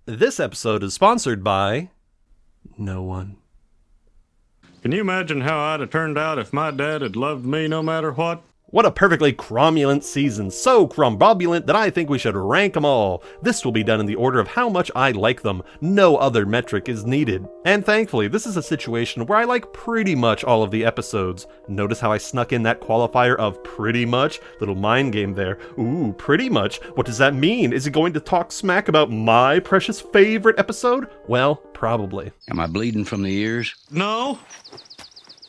This episode is sponsored by no one. Can you imagine how I'd have turned out if my dad had loved me no matter what? What a perfectly cromulent season, so crumbobulent that I think we should rank them all. This will be done in the order of how much I like them. No other metric is needed. And thankfully, this is a situation where I like pretty much all of the episodes. Notice how I snuck in that qualifier of pretty much? Little mind game there. Ooh, pretty much? What does that mean? Is he going to talk smack about my precious favorite episode? Well, probably. Am I bleeding from the ears? No.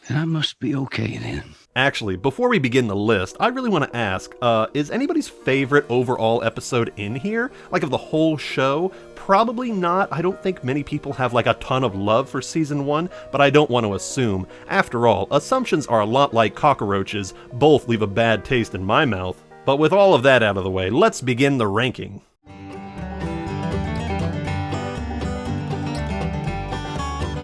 Then I must be okay then. Actually, before we begin the list, I really want to ask, is anybody's favorite overall episode in here? Like of the whole show? Probably not. I don't think many people have like a ton of love for season 1, but I don't want to assume. After all, assumptions are a lot like cockroaches. Both leave a bad taste in my mouth. But with all of that out of the way, let's begin the ranking.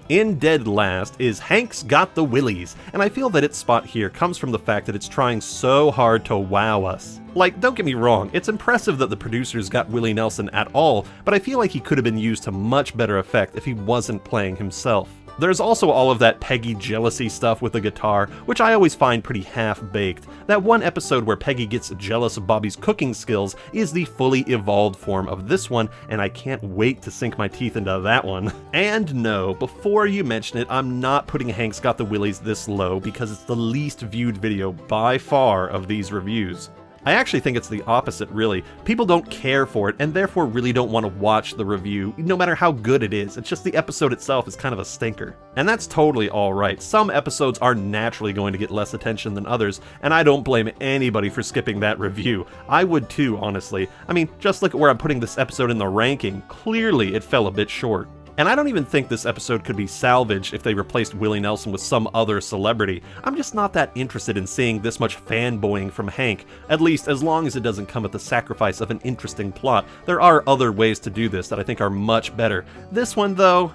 In dead last is Hank's Got the Willies, and I feel that its spot here comes from the fact that it's trying so hard to wow us. Like, don't get me wrong, it's impressive that the producers got Willie Nelson at all, but I feel like he could have been used to much better effect if he wasn't playing himself. There's also all of that Peggy jealousy stuff with the guitar, which I always find pretty half-baked. That one episode where Peggy gets jealous of Bobby's cooking skills is the fully evolved form of this one, and I can't wait to sink my teeth into that one. And no, before you mention it, I'm not putting Hank's Got the Willies this low because it's the least viewed video by far of these reviews. I actually think it's the opposite, really. People don't care for it, and therefore really don't want to watch the review, no matter how good it is. It's just the episode itself is kind of a stinker. And that's totally alright. Some episodes are naturally going to get less attention than others, and I don't blame anybody for skipping that review. I would too, honestly. I mean, just look at where I'm putting this episode in the ranking. Clearly, it fell a bit short. And I don't even think this episode could be salvaged if they replaced Willie Nelson with some other celebrity. I'm just not that interested in seeing this much fanboying from Hank, at least as long as it doesn't come at the sacrifice of an interesting plot. There are other ways to do this that I think are much better. This one, though,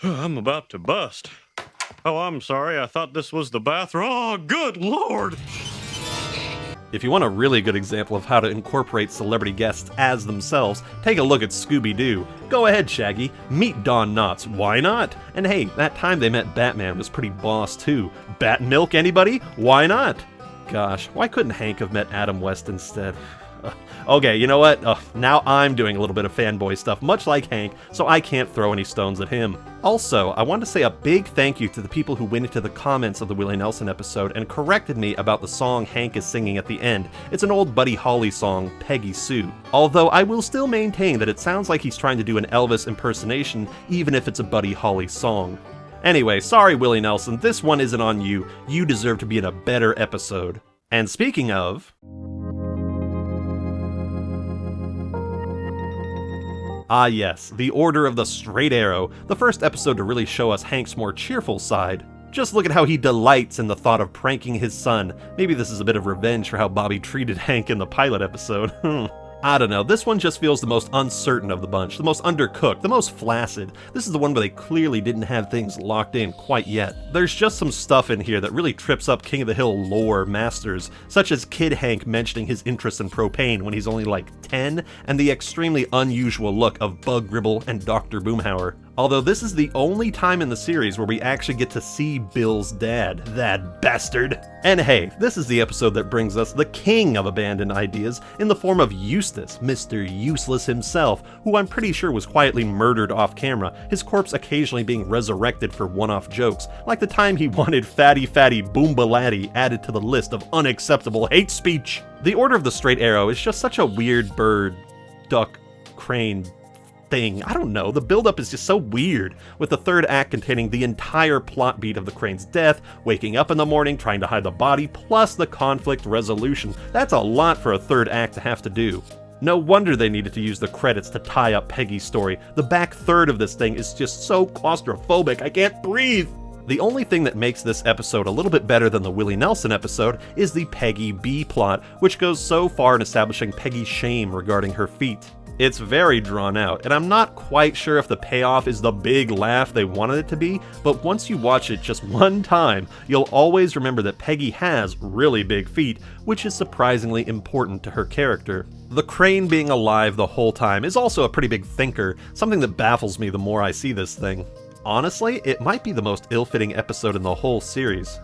I'm about to bust. Oh, I'm sorry, I thought this was the bathroom. Oh, good lord! If you want a really good example of how to incorporate celebrity guests as themselves, take a look at Scooby-Doo. Go ahead, Shaggy. Meet Don Knotts. Why not? And hey, that time they met Batman was pretty boss, too. Bat Milk, anybody? Why not? Gosh, why couldn't Hank have met Adam West instead? Okay, you know what? Now I'm doing a little bit of fanboy stuff, much like Hank, so I can't throw any stones at him. Also, I want to say a big thank you to the people who went into the comments of the Willie Nelson episode and corrected me about the song Hank is singing at the end. It's an old Buddy Holly song, Peggy Sue. Although I will still maintain that it sounds like he's trying to do an Elvis impersonation, even if it's a Buddy Holly song. Anyway, sorry Willie Nelson, this one isn't on you. You deserve to be in a better episode. And speaking of... Ah yes, the Order of the Straight Arrow, the first episode to really show us Hank's more cheerful side. Just look at how he delights in the thought of pranking his son. Maybe this is a bit of revenge for how Bobby treated Hank in the pilot episode. I don't know, this one just feels the most uncertain of the bunch, the most undercooked, the most flaccid. This is the one where they clearly didn't have things locked in quite yet. There's just some stuff in here that really trips up King of the Hill lore masters, such as Kid Hank mentioning his interest in propane when he's only like 10, and the extremely unusual look of Bug Gribble and Dr. Boomhauer. Although this is the only time in the series where we actually get to see Bill's dad, that bastard. And hey, this is the episode that brings us the king of abandoned ideas in the form of Eustace, Mr. Useless himself, who I'm pretty sure was quietly murdered off camera, his corpse occasionally being resurrected for one-off jokes, like the time he wanted Fatty Fatty Boomba Laddie added to the list of unacceptable hate speech. The Order of the Straight Arrow is just such a weird bird, duck, crane, thing. I don't know, the buildup is just so weird, with the third act containing the entire plot beat of the crane's death, waking up in the morning, trying to hide the body, plus the conflict resolution. That's a lot for a third act to have to do. No wonder they needed to use the credits to tie up Peggy's story. The back third of this thing is just so claustrophobic, I can't breathe! The only thing that makes this episode a little bit better than the Willie Nelson episode is the Peggy B plot, which goes so far in establishing Peggy's shame regarding her feet. It's very drawn out, and I'm not quite sure if the payoff is the big laugh they wanted it to be, but once you watch it just one time, you'll always remember that Peggy has really big feet, which is surprisingly important to her character. The crane being alive the whole time is also a pretty big thinker, something that baffles me the more I see this thing. Honestly, it might be the most ill-fitting episode in the whole series.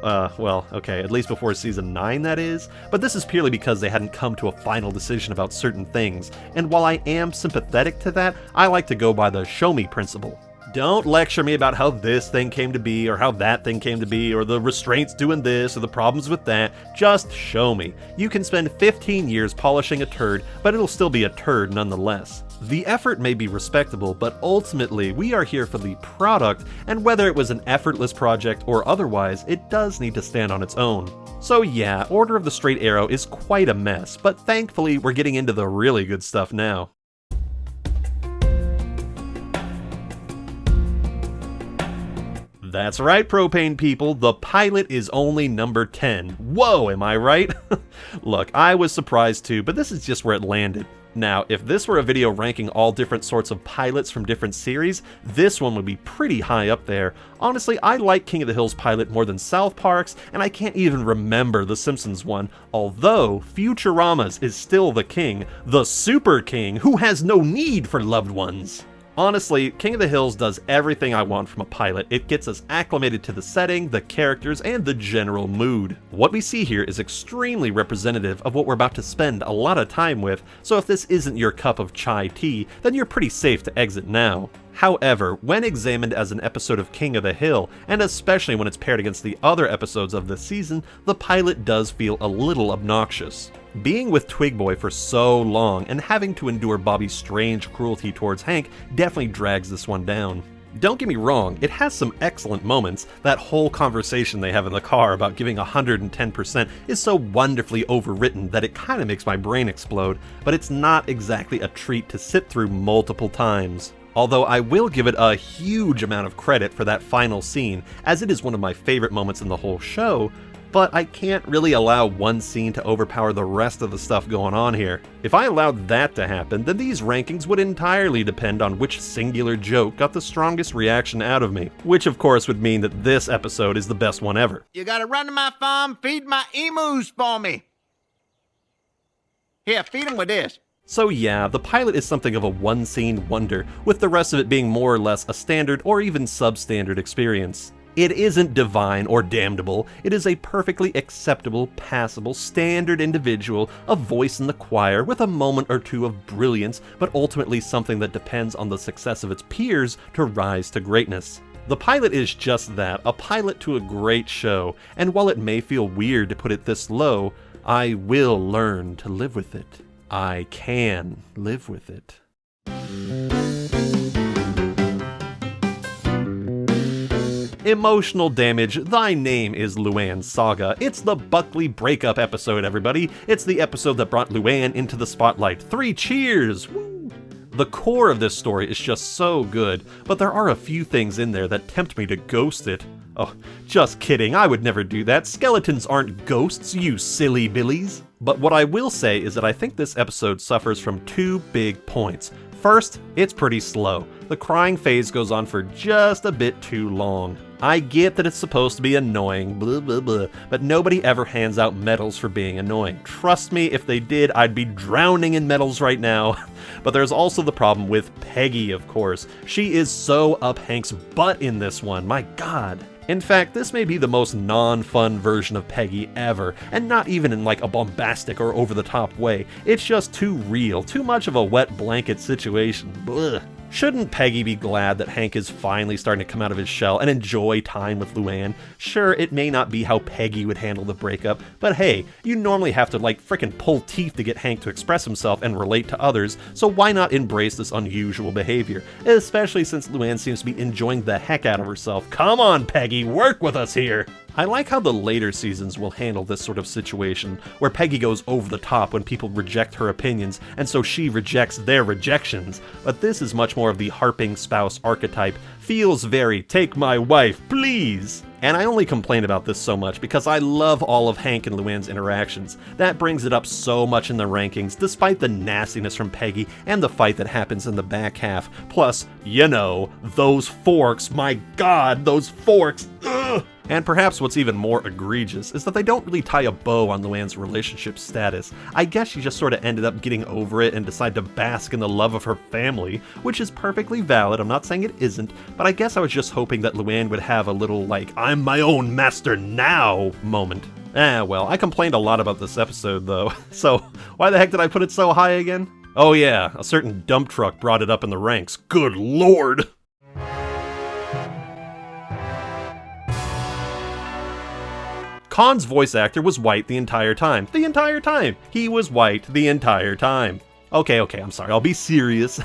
Well, okay, at least before season 9 that is, but this is purely because they hadn't come to a final decision about certain things, and while I am sympathetic to that, I like to go by the show me principle. Don't lecture me about how this thing came to be, or how that thing came to be, or the restraints doing this, or the problems with that. Just show me. You can spend 15 years polishing a turd, but it'll still be a turd nonetheless. The effort may be respectable, but ultimately we are here for the product, and whether it was an effortless project or otherwise, it does need to stand on its own. So yeah, Order of the Straight Arrow is quite a mess, but thankfully we're getting into the really good stuff now. That's right, propane people, the pilot is only number 10. Whoa, am I right? Look, I was surprised too, but this is just where it landed. Now, if this were a video ranking all different sorts of pilots from different series, this one would be pretty high up there. Honestly, I like King of the Hill's pilot more than South Park's, and I can't even remember the Simpsons one, although Futurama's is still the king, the super king, who has no need for loved ones. Honestly, King of the Hills does everything I want from a pilot. It gets us acclimated to the setting, the characters, and the general mood. What we see here is extremely representative of what we're about to spend a lot of time with, so if this isn't your cup of chai tea, then you're pretty safe to exit now. However, when examined as an episode of King of the Hill, and especially when it's paired against the other episodes of this season, the pilot does feel a little obnoxious. Being with Twig Boy for so long and having to endure Bobby's strange cruelty towards Hank definitely drags this one down. Don't get me wrong, it has some excellent moments. That whole conversation they have in the car about giving 110% is so wonderfully overwritten that it kinda makes my brain explode, but it's not exactly a treat to sit through multiple times. Although I will give it a huge amount of credit for that final scene, as it is one of my favorite moments in the whole show, but I can't really allow one scene to overpower the rest of the stuff going on here. If I allowed that to happen, then these rankings would entirely depend on which singular joke got the strongest reaction out of me, which of course would mean that this episode is the best one ever. You gotta run to my farm, feed my emus for me. Here, feed them with this. So yeah, the pilot is something of a one-scene wonder, with the rest of it being more or less a standard or even substandard experience. It isn't divine or damnable, it is a perfectly acceptable, passable, standard individual, a voice in the choir with a moment or two of brilliance, but ultimately something that depends on the success of its peers to rise to greatness. The pilot is just that, a pilot to a great show, and while it may feel weird to put it this low, I will learn to live with it. I can live with it. Emotional damage, thy name is Luann's saga. It's the Buckley breakup episode, everybody. It's the episode that brought Luann into the spotlight. 3 cheers! Woo! The core of this story is just so good, but there are a few things in there that tempt me to ghost it. Oh, just kidding, I would never do that. Skeletons aren't ghosts, you silly billies. But what I will say is that I think this episode suffers from 2 big points. First, it's pretty slow. The crying phase goes on for just a bit too long. I get that it's supposed to be annoying, blah blah blah, but nobody ever hands out medals for being annoying. Trust me, if they did, I'd be drowning in medals right now. But there's also the problem with Peggy, of course. She is so up Hank's butt in this one, my god. In fact, this may be the most non-fun version of Peggy ever, and not even in like a bombastic or over-the-top way. It's just too real, too much of a wet blanket situation. Blech. Shouldn't Peggy be glad that Hank is finally starting to come out of his shell and enjoy time with Luann? Sure, it may not be how Peggy would handle the breakup, but hey, you normally have to like frickin' pull teeth to get Hank to express himself and relate to others, so why not embrace this unusual behavior? Especially since Luann seems to be enjoying the heck out of herself. Come on, Peggy, work with us here! I like how the later seasons will handle this sort of situation, where Peggy goes over the top when people reject her opinions, and so she rejects their rejections, but this is much more of the harping spouse archetype, feels very take my wife, please! And I only complain about this so much because I love all of Hank and Luann's interactions. That brings it up so much in the rankings, despite the nastiness from Peggy and the fight that happens in the back half. Plus, you know, those forks, my god, those forks, ugh! And perhaps what's even more egregious is that they don't really tie a bow on Luann's relationship status. I guess she just sort of ended up getting over it and decided to bask in the love of her family, which is perfectly valid, I'm not saying it isn't, but I guess I was just hoping that Luann would have a little, like, I'm my own master now moment. Well, I complained a lot about this episode though, so why the heck did I put it so high again? Oh yeah, a certain dump truck brought it up in the ranks. Good lord! Con's voice actor was white the entire time. The entire time! He was white the entire time. Okay, I'm sorry, I'll be serious.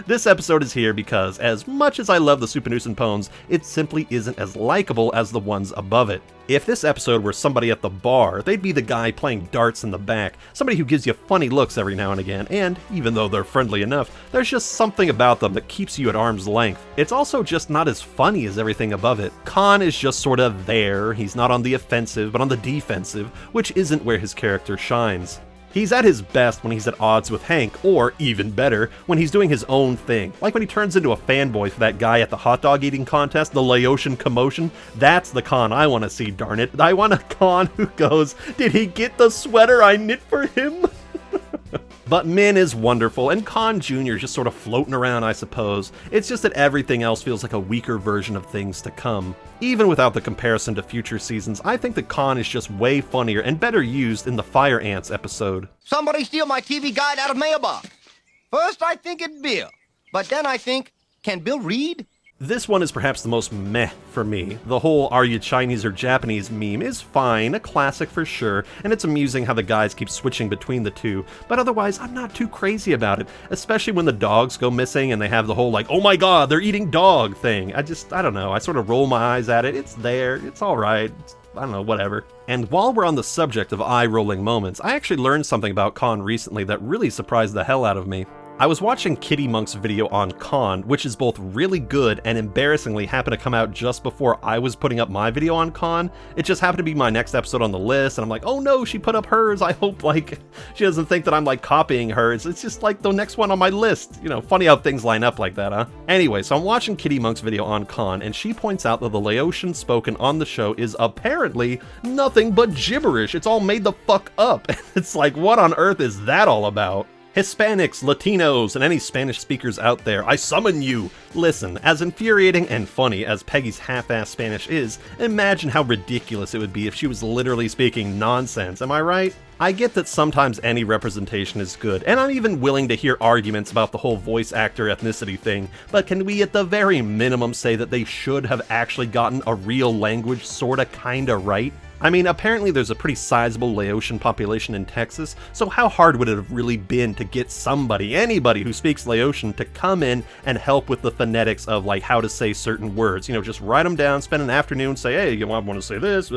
This episode is here because, as much as I love the Supernussin Pones, it simply isn't as likable as the ones above it. If this episode were somebody at the bar, they'd be the guy playing darts in the back, somebody who gives you funny looks every now and again, and, even though they're friendly enough, there's just something about them that keeps you at arm's length. It's also just not as funny as everything above it. Con is just sorta there, he's not on the offensive, but on the defensive, which isn't where his character shines. He's at his best when he's at odds with Hank, or, even better, when he's doing his own thing. Like when he turns into a fanboy for that guy at the hot dog eating contest, the Laotian commotion. That's the Con I want to see, darn it. I want a Con who goes, did he get the sweater I knit for him? But Min is wonderful, and Con Jr. is just sort of floating around, I suppose. It's just that everything else feels like a weaker version of things to come. Even without the comparison to future seasons, I think that Con is just way funnier and better used in the Fire Ants episode. Somebody steal my TV guide out of mailbox. First I think it's Bill, but then I think, can Bill read? This one is perhaps the most meh for me. The whole "are you Chinese or Japanese" meme is fine, a classic for sure, and it's amusing how the guys keep switching between the two, but otherwise I'm not too crazy about it, especially when the dogs go missing and they have the whole like, oh my god, they're eating dog thing. I don't know, I sort of roll my eyes at it, it's there, it's alright, I don't know, whatever. And while we're on the subject of eye-rolling moments, I actually learned something about Con recently that really surprised the hell out of me. I was watching Kitty Monk's video on Con, which is both really good and embarrassingly happened to come out just before I was putting up my video on Con. It just happened to be my next episode on the list, and I'm like, oh no, she put up hers. I hope, like, she doesn't think that I'm, like, copying hers. It's just, like, the next one on my list. You know, funny how things line up like that, huh? Anyway, so I'm watching Kitty Monk's video on Con, and she points out that the Laotian spoken on the show is apparently nothing but gibberish. It's all made the fuck up. It's like, what on earth is that all about? Hispanics, Latinos, and any Spanish speakers out there, I summon you! Listen, as infuriating and funny as Peggy's half-assed Spanish is, imagine how ridiculous it would be if she was literally speaking nonsense, am I right? I get that sometimes any representation is good, and I'm even willing to hear arguments about the whole voice actor ethnicity thing, but can we at the very minimum say that they should have actually gotten a real language sorta kinda right? I mean, apparently there's a pretty sizable Laotian population in Texas, so how hard would it have really been to get somebody, anybody who speaks Laotian, to come in and help with the phonetics of, like, how to say certain words? You know, just write them down, spend an afternoon, say, hey, you know, I want to say this,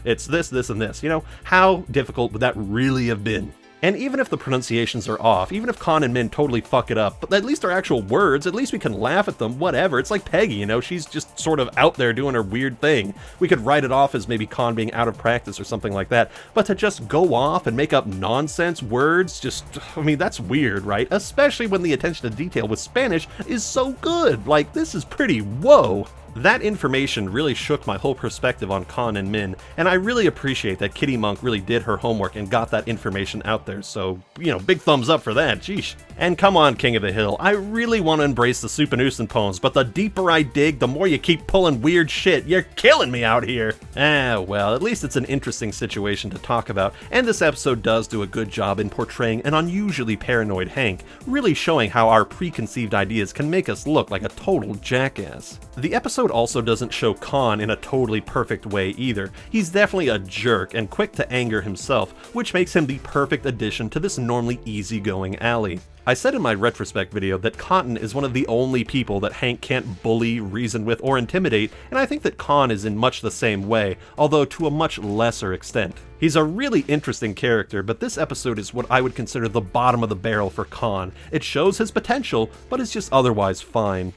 it's this, this, and this. You know, how difficult would that really have been? And even if the pronunciations are off, even if Con and Min totally fuck it up, but at least they're actual words, at least we can laugh at them, whatever. It's like Peggy, you know, she's just sort of out there doing her weird thing. We could write it off as maybe Con being out of practice or something like that, but to just go off and make up nonsense words, just, I mean, that's weird, right? Especially when the attention to detail with Spanish is so good. Like, this is pretty whoa. That information really shook my whole perspective on Con and Min, and I really appreciate that Kitty Monk really did her homework and got that information out there, so, you know, big thumbs up for that, sheesh. And come on, King of the Hill, I really want to embrace the Supernussin poems, but the deeper I dig, the more you keep pulling weird shit. You're killing me out here. Well, at least it's an interesting situation to talk about, and this episode does do a good job in portraying an unusually paranoid Hank, really showing how our preconceived ideas can make us look like a total jackass. The episode episode also doesn't show Con in a totally perfect way either. He's definitely a jerk and quick to anger himself, which makes him the perfect addition to this normally easygoing alley. I said in my retrospect video that Cotton is one of the only people that Hank can't bully, reason with, or intimidate, and I think that Con is in much the same way, although to a much lesser extent. He's a really interesting character, but this episode is what I would consider the bottom of the barrel for Con. It shows his potential, but is just otherwise fine.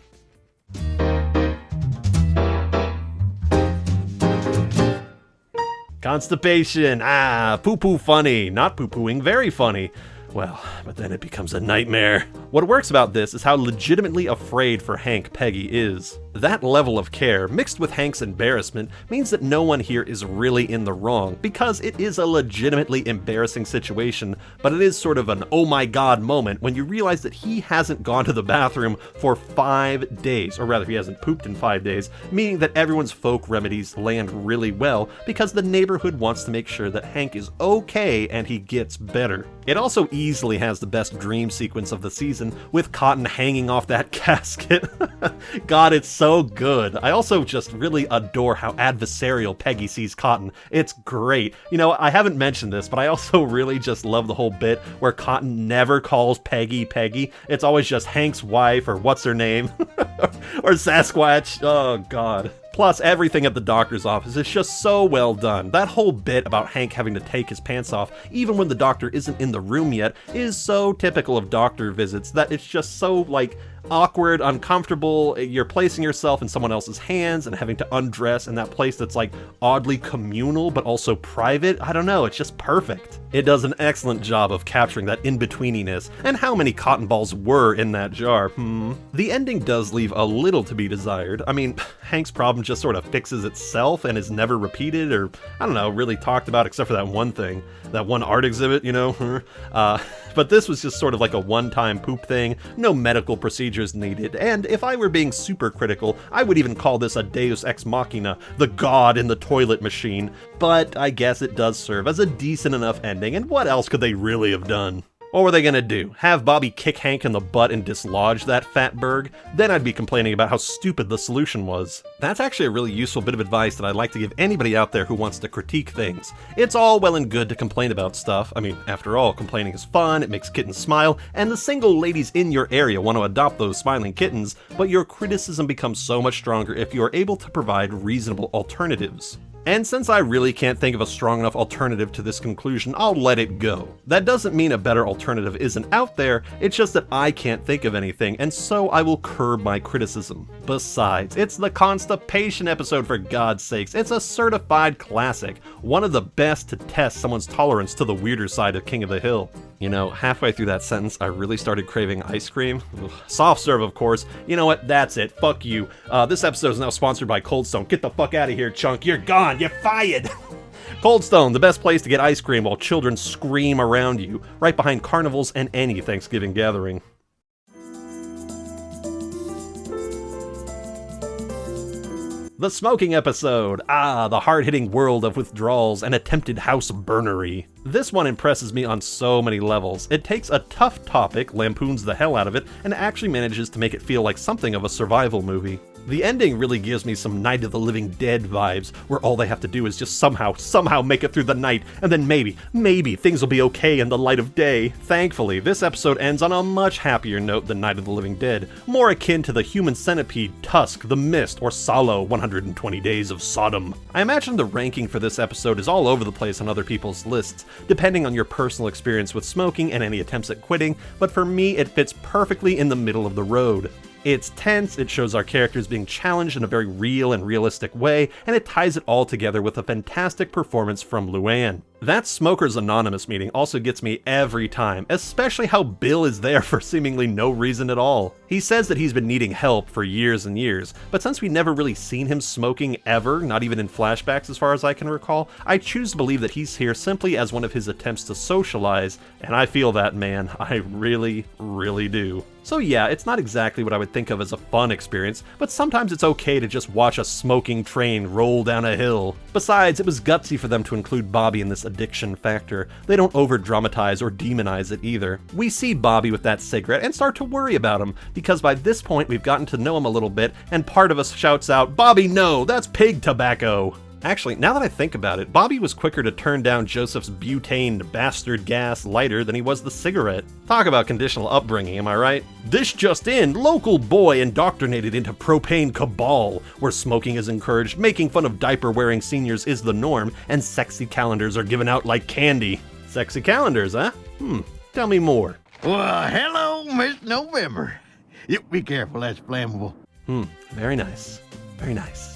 Constipation, poo-poo funny, not poo-pooing, very funny. Well, but then it becomes a nightmare. What works about this is how legitimately afraid for Hank Peggy is. That level of care, mixed with Hank's embarrassment, means that no one here is really in the wrong, because it is a legitimately embarrassing situation, but it is sort of an oh my god moment when you realize that he hasn't gone to the bathroom for 5 days, or rather he hasn't pooped in 5 days, meaning that everyone's folk remedies land really well because the neighborhood wants to make sure that Hank is okay and he gets better. It also easily has the best dream sequence of the season, with Cotton hanging off that casket. God, it's so good. I also just really adore how adversarial Peggy sees Cotton. It's great. You know, I haven't mentioned this, but I also really just love the whole bit where Cotton never calls Peggy Peggy. It's always just Hank's wife, or what's her name, or Sasquatch. Oh, God. Plus, everything at the doctor's office is just so well done. That whole bit about Hank having to take his pants off, even when the doctor isn't in the room yet, is so typical of doctor visits that it's just so, like, awkward, uncomfortable. You're placing yourself in someone else's hands and having to undress in that place that's, like, oddly communal but also private. I don't know, it's just perfect. It does an excellent job of capturing that in-betweeniness, and how many cotton balls were in that jar, The ending does leave a little to be desired. I mean, Hank's problem just sort of fixes itself and is never repeated or, I don't know, really talked about except for that one thing. That one art exhibit, you know? But this was just sort of like a one-time poop thing, no medical procedures needed, and if I were being super critical, I would even call this a deus ex machina, the god in the toilet machine, but I guess it does serve as a decent enough ending, and what else could they really have done? What were they gonna do? Have Bobby kick Hank in the butt and dislodge that fat burg? Then I'd be complaining about how stupid the solution was. That's actually a really useful bit of advice that I'd like to give anybody out there who wants to critique things. It's all well and good to complain about stuff. I mean, after all, complaining is fun, it makes kittens smile, and the single ladies in your area want to adopt those smiling kittens, but your criticism becomes so much stronger if you are able to provide reasonable alternatives. And since I really can't think of a strong enough alternative to this conclusion, I'll let it go. That doesn't mean a better alternative isn't out there, it's just that I can't think of anything, and so I will curb my criticism. Besides, it's the Constipation episode, for God's sakes. It's a certified classic, one of the best to test someone's tolerance to the weirder side of King of the Hill. You know, halfway through that sentence, I really started craving ice cream. Ugh. Soft serve, of course. You know what? That's it. Fuck you. This episode is now sponsored by Cold Stone. Get the fuck out of here, chunk. You're gone. You're fired. Cold Stone, the best place to get ice cream while children scream around you, right behind carnivals and any Thanksgiving gathering. The smoking episode. The hard-hitting world of withdrawals and attempted house burnery. This one impresses me on so many levels. It takes a tough topic, lampoons the hell out of it, and actually manages to make it feel like something of a survival movie. The ending really gives me some Night of the Living Dead vibes, where all they have to do is just somehow make it through the night, and then maybe things will be okay in the light of day. Thankfully, this episode ends on a much happier note than Night of the Living Dead, more akin to the Human Centipede, Tusk, The Mist, or Salo, 120 Days of Sodom. I imagine the ranking for this episode is all over the place on other people's lists, depending on your personal experience with smoking and any attempts at quitting, but for me it fits perfectly in the middle of the road. It's tense, it shows our characters being challenged in a very real and realistic way, and it ties it all together with a fantastic performance from Luann. That Smokers Anonymous meeting also gets me every time, especially how Bill is there for seemingly no reason at all. He says that he's been needing help for years and years, but since we've never really seen him smoking ever, not even in flashbacks as far as I can recall, I choose to believe that he's here simply as one of his attempts to socialize, and I feel that, man. I really, really do. So yeah, it's not exactly what I would think of as a fun experience, but sometimes it's okay to just watch a smoking train roll down a hill. Besides, it was gutsy for them to include Bobby in this addiction factor. They don't over-dramatize or demonize it either. We see Bobby with that cigarette and start to worry about him, because by this point we've gotten to know him a little bit, and part of us shouts out, "Bobby, no, that's pig tobacco!" Actually, now that I think about it, Bobby was quicker to turn down Joseph's butane bastard gas lighter than he was the cigarette. Talk about conditional upbringing, am I right? This just in, local boy indoctrinated into propane cabal, where smoking is encouraged, making fun of diaper-wearing seniors is the norm, and sexy calendars are given out like candy. Sexy calendars, huh? Tell me more. Well, hello, Miss November. You be careful, that's flammable. Very nice. Very nice.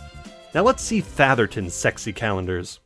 Now let's see Fatherton's sexy calendars.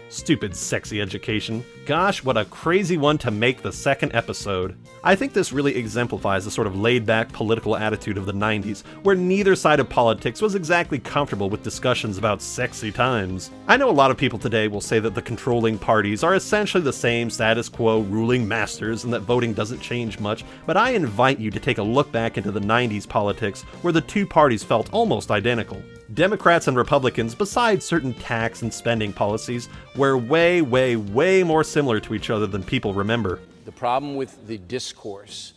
Stupid sexy education. Gosh, what a crazy one to make the second episode. I think this really exemplifies the sort of laid-back political attitude of the 90s, where neither side of politics was exactly comfortable with discussions about sexy times. I know a lot of people today will say that the controlling parties are essentially the same status quo ruling masters and that voting doesn't change much, but I invite you to take a look back into the 90s politics, where the two parties felt almost identical. Democrats and Republicans, besides certain tax and spending policies, were way, way, way more similar to each other than people remember. The problem with the discourse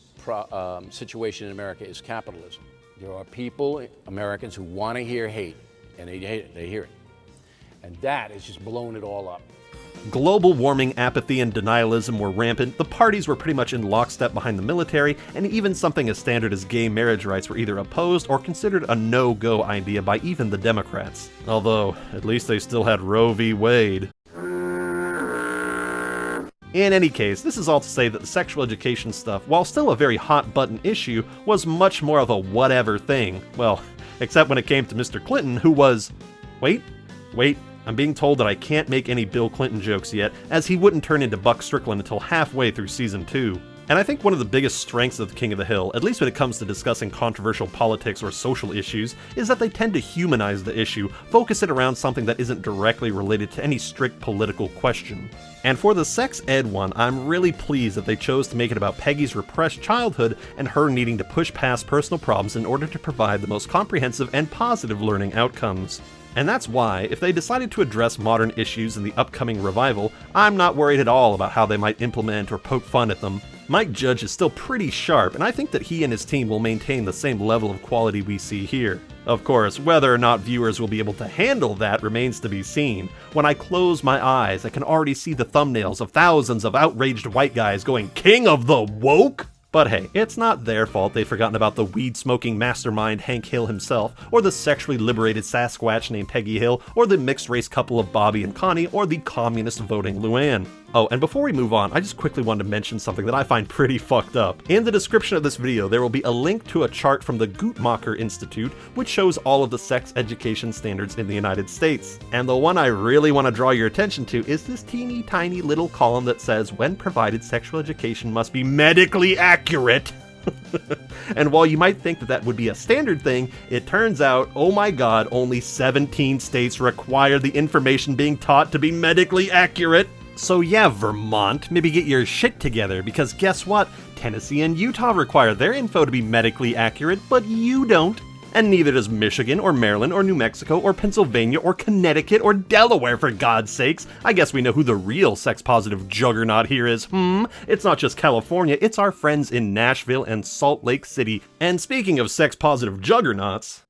situation in America is capitalism. There are people, Americans, who want to hear hate, and they hate it, they hear it. And that is just blowing it all up. Global warming, apathy, and denialism were rampant, the parties were pretty much in lockstep behind the military, and even something as standard as gay marriage rights were either opposed or considered a no-go idea by even the Democrats. Although, at least they still had Roe v. Wade. In any case, this is all to say that the sexual education stuff, while still a very hot-button issue, was much more of a whatever thing. Well, except when it came to Mr. Clinton, who was... Wait, I'm being told that I can't make any Bill Clinton jokes yet, as he wouldn't turn into Buck Strickland until halfway through season 2. And I think one of the biggest strengths of the King of the Hill, at least when it comes to discussing controversial politics or social issues, is that they tend to humanize the issue, focus it around something that isn't directly related to any strict political question. And for the sex ed one, I'm really pleased that they chose to make it about Peggy's repressed childhood and her needing to push past personal problems in order to provide the most comprehensive and positive learning outcomes. And that's why, if they decided to address modern issues in the upcoming revival, I'm not worried at all about how they might implement or poke fun at them. Mike Judge is still pretty sharp, and I think that he and his team will maintain the same level of quality we see here. Of course, whether or not viewers will be able to handle that remains to be seen. When I close my eyes, I can already see the thumbnails of thousands of outraged white guys going, "King of the Woke?" But hey, it's not their fault they've forgotten about the weed-smoking mastermind Hank Hill himself, or the sexually liberated Sasquatch named Peggy Hill, or the mixed-race couple of Bobby and Connie, or the communist-voting Luann. Oh, and before we move on, I just quickly wanted to mention something that I find pretty fucked up. In the description of this video, there will be a link to a chart from the Guttmacher Institute, which shows all of the sex education standards in the United States. And the one I really want to draw your attention to is this teeny tiny little column that says, when provided, sexual education must be medically accurate. And while you might think that that would be a standard thing, it turns out, oh my god, only 17 states require the information being taught to be medically accurate. So yeah, Vermont, maybe get your shit together, because guess what? Tennessee and Utah require their info to be medically accurate, but you don't. And neither does Michigan, or Maryland, or New Mexico, or Pennsylvania, or Connecticut, or Delaware, for God's sakes. I guess we know who the real sex-positive juggernaut here is, It's not just California, it's our friends in Nashville and Salt Lake City. And speaking of sex-positive juggernauts...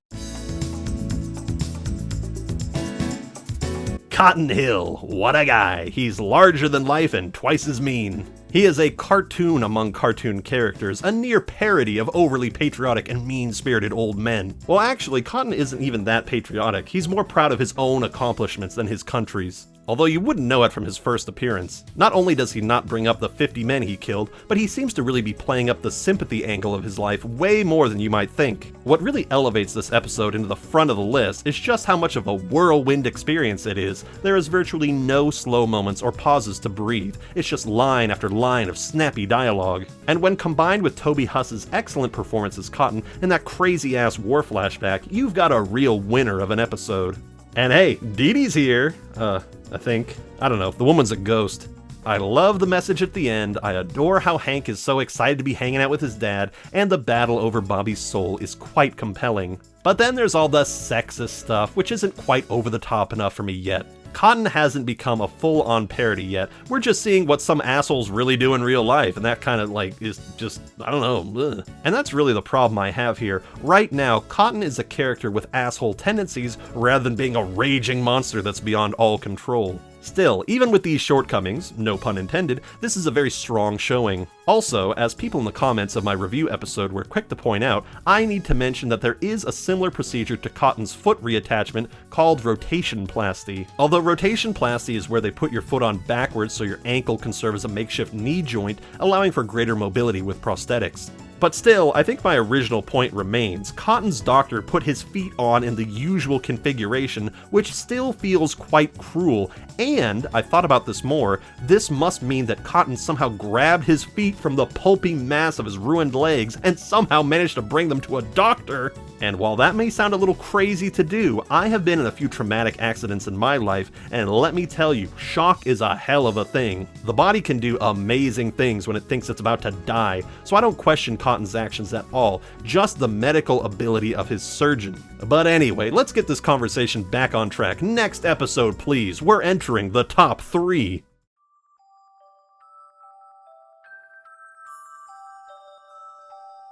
Cotton Hill, what a guy. He's larger than life and twice as mean. He is a cartoon among cartoon characters, a near parody of overly patriotic and mean-spirited old men. Well, actually, Cotton isn't even that patriotic. He's more proud of his own accomplishments than his country's. Although you wouldn't know it from his first appearance. Not only does he not bring up the 50 men he killed, but he seems to really be playing up the sympathy angle of his life way more than you might think. What really elevates this episode into the front of the list is just how much of a whirlwind experience it is. There is virtually no slow moments or pauses to breathe. It's just line after line of snappy dialogue. And when combined with Toby Huss's excellent performance as Cotton and that crazy-ass war flashback, you've got a real winner of an episode. And hey, Dee Dee's here, I think. I don't know, the woman's a ghost. I love the message at the end, I adore how Hank is so excited to be hanging out with his dad, and the battle over Bobby's soul is quite compelling. But then there's all the sexist stuff, which isn't quite over the top enough for me yet. Cotton hasn't become a full-on parody yet. We're just seeing what some assholes really do in real life, and that kind of is just, I don't know, ugh. And that's really the problem I have here. Right now, Cotton is a character with asshole tendencies rather than being a raging monster that's beyond all control. Still, even with these shortcomings, no pun intended, this is a very strong showing. Also, as people in the comments of my review episode were quick to point out, I need to mention that there is a similar procedure to Cotton's foot reattachment called rotation plasty. Although rotation plasty is where they put your foot on backwards so your ankle can serve as a makeshift knee joint, allowing for greater mobility with prosthetics. But still, I think my original point remains. Cotton's doctor put his feet on in the usual configuration, which still feels quite cruel, and, I thought about this more, this must mean that Cotton somehow grabbed his feet from the pulpy mass of his ruined legs and somehow managed to bring them to a doctor. And while that may sound a little crazy to do, I have been in a few traumatic accidents in my life, and let me tell you, shock is a hell of a thing. The body can do amazing things when it thinks it's about to die, so I don't question Cotton's actions at all, just the medical ability of his surgeon. But anyway, let's get this conversation back on track. Next episode, please. We're entering the top 3.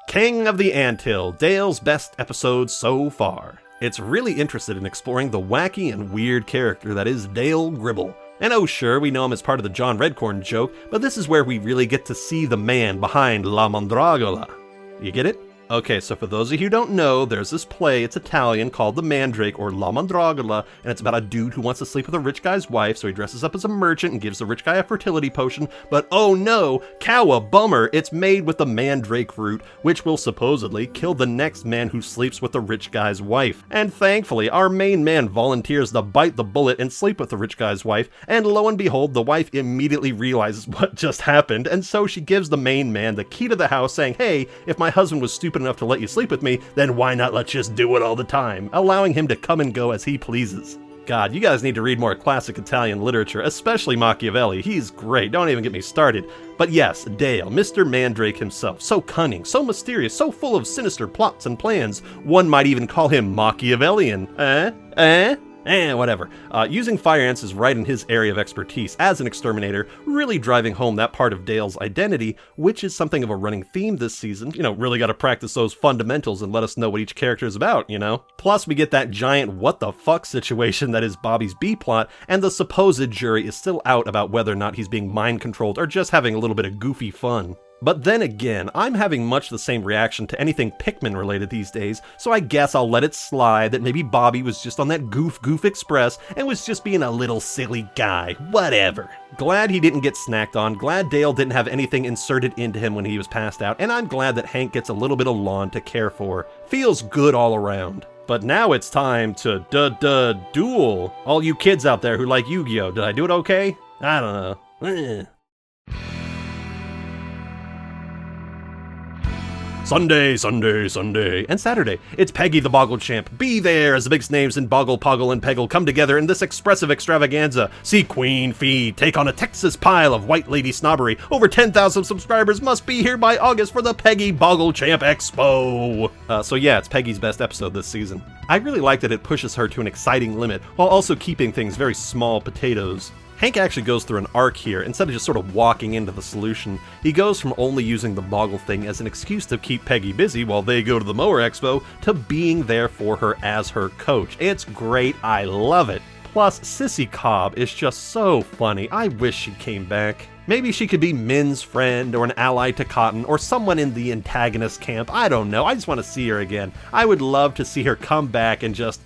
King of the Anthill, Dale's best episode so far. It's really interested in exploring the wacky and weird character that is Dale Gribble. And oh sure, we know him as part of the John Redcorn joke, but this is where we really get to see the man behind La Mondragola. You get it? Okay, so for those of you who don't know, there's this play, it's Italian, called The Mandrake, or La Mondragola, and it's about a dude who wants to sleep with a rich guy's wife, so he dresses up as a merchant and gives the rich guy a fertility potion, but oh no, cowabummer, it's made with the mandrake root, which will supposedly kill the next man who sleeps with the rich guy's wife. And thankfully, our main man volunteers to bite the bullet and sleep with the rich guy's wife, and lo and behold, the wife immediately realizes what just happened, and so she gives the main man the key to the house, saying, hey, if my husband was stupid enough to let you sleep with me, then why not let's just do it all the time, allowing him to come and go as he pleases. God, you guys need to read more classic Italian literature, especially Machiavelli. He's great, don't even get me started. But yes, Dale, Mr. Mandrake himself, so cunning, so mysterious, so full of sinister plots and plans, one might even call him Machiavellian. Whatever. Using fire ants is right in his area of expertise as an exterminator, really driving home that part of Dale's identity, which is something of a running theme this season. You know, really gotta practice those fundamentals and let us know what each character is about, you know? Plus, we get that giant what the fuck situation that is Bobby's B-plot, and the supposed jury is still out about whether or not he's being mind-controlled or just having a little bit of goofy fun. But then again, I'm having much the same reaction to anything Pikmin related these days, so I guess I'll let it slide that maybe Bobby was just on that Goof Express and was just being a little silly guy. Whatever. Glad he didn't get snacked on, glad Dale didn't have anything inserted into him when he was passed out, and I'm glad that Hank gets a little bit of lawn to care for. Feels good all around. But now it's time to duel. All you kids out there who like Yu-Gi-Oh! Did I do it okay? I don't know. Sunday, and Saturday. It's Peggy the Boggle Champ. Be there as the biggest names in Boggle, Poggle, and Peggle come together in this expressive extravaganza. See Queen Fee take on a Texas pile of white lady snobbery. Over 10,000 subscribers must be here by August for the Peggy Boggle Champ Expo. So yeah, it's Peggy's best episode this season. I really like that it pushes her to an exciting limit, while also keeping things very small potatoes. Hank actually goes through an arc here, instead of just sort of walking into the solution. He goes from only using the Boggle thing as an excuse to keep Peggy busy while they go to the Mower Expo, to being there for her as her coach. It's great, I love it. Plus, Sissy Cobb is just so funny, I wish she came back. Maybe she could be Min's friend, or an ally to Cotton, or someone in the antagonist camp, I don't know, I just want to see her again. I would love to see her come back and just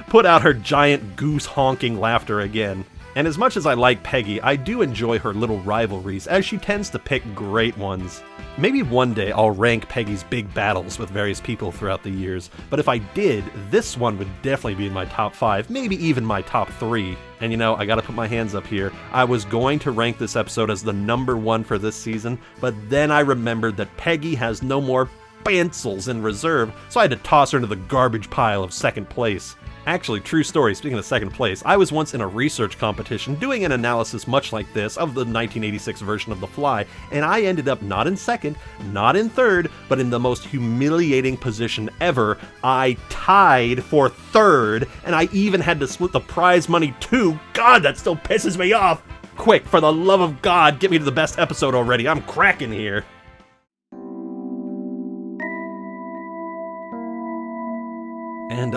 put out her giant goose honking laughter again. And as much as I like Peggy, I do enjoy her little rivalries, as she tends to pick great ones. Maybe one day I'll rank Peggy's big battles with various people throughout the years, but if I did, this one would definitely be in my top 5, maybe even my top 3. And you know, I gotta put my hands up here. I was going to rank this episode as the number 1 for this season, but then I remembered that Peggy has no more pencils in reserve, so I had to toss her into the garbage pile of second place. Actually, true story, speaking of second place, I was once in a research competition doing an analysis much like this of the 1986 version of The Fly, and I ended up not in second, not in third, but in the most humiliating position ever. I tied for third, and I even had to split the prize money too. God, that still pisses me off! Quick, for the love of God, get me to the best episode already. I'm cracking here. And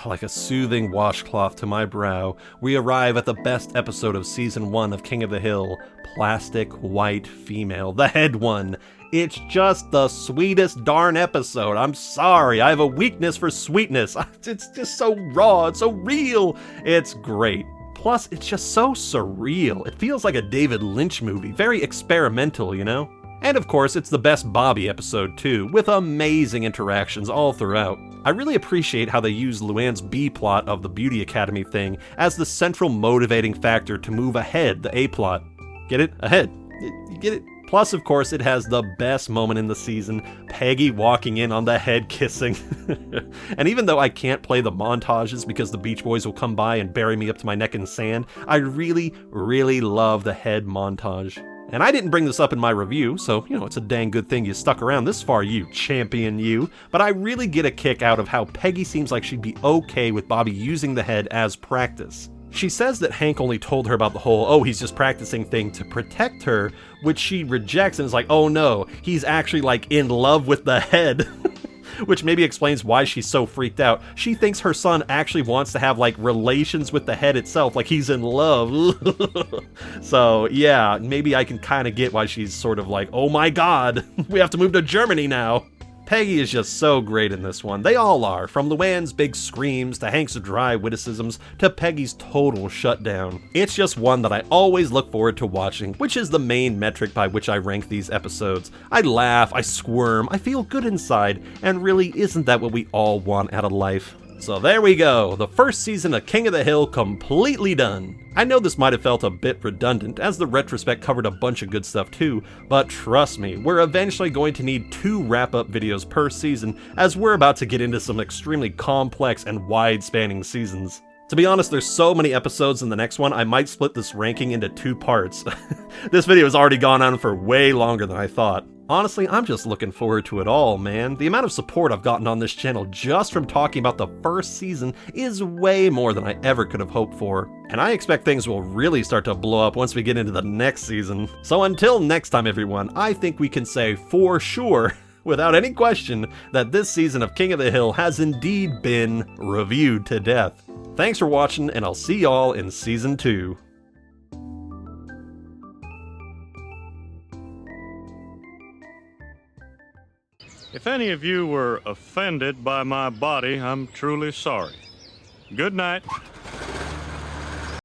like a soothing washcloth to my brow, we arrive at the best episode of Season 1 of King of the Hill, Plastic White Female, the head one. It's just the sweetest darn episode. I'm sorry, I have a weakness for sweetness. It's just so raw, it's so real. It's great. Plus, it's just so surreal. It feels like a David Lynch movie, very experimental, you know? And of course, it's the best Bobby episode too, with amazing interactions all throughout. I really appreciate how they use Luann's B-plot of the Beauty Academy thing as the central motivating factor to move ahead the A-plot. Get it? Ahead. You get it? Plus, of course, it has the best moment in the season, Peggy walking in on the head kissing. And even though I can't play the montages because the Beach Boys will come by and bury me up to my neck in sand, I really, really love the head montage. And I didn't bring this up in my review, so, it's a dang good thing you stuck around this far, you champion you. But I really get a kick out of how Peggy seems like she'd be okay with Bobby using the head as practice. She says that Hank only told her about the whole, he's just practicing thing to protect her, which she rejects and is like, oh no, he's actually like in love with the head. Which maybe explains why she's so freaked out. She thinks her son actually wants to have like relations with the head itself, like he's in love. So yeah, maybe I can kind of get why she's sort of like, oh my god, we have to move to Germany now. Peggy is just so great in this one. They all are, from Luann's big screams to Hank's dry witticisms to Peggy's total shutdown. It's just one that I always look forward to watching, which is the main metric by which I rank these episodes. I laugh, I squirm, I feel good inside, and really isn't that what we all want out of life? So there we go, the first season of King of the Hill completely done. I know this might have felt a bit redundant, as the retrospect covered a bunch of good stuff too, but trust me, we're eventually going to need 2 wrap-up videos per season, as we're about to get into some extremely complex and wide-spanning seasons. To be honest, there's so many episodes in the next one, I might split this ranking into 2 parts. This video has already gone on for way longer than I thought. Honestly, I'm just looking forward to it all, man. The amount of support I've gotten on this channel just from talking about the first season is way more than I ever could have hoped for. And I expect things will really start to blow up once we get into the next season. So until next time, everyone, I think we can say for sure, without any question, that this season of King of the Hill has indeed been reviewed to death. Thanks for watching, and I'll see y'all in Season 2. If any of you were offended by my body, I'm truly sorry. Good night.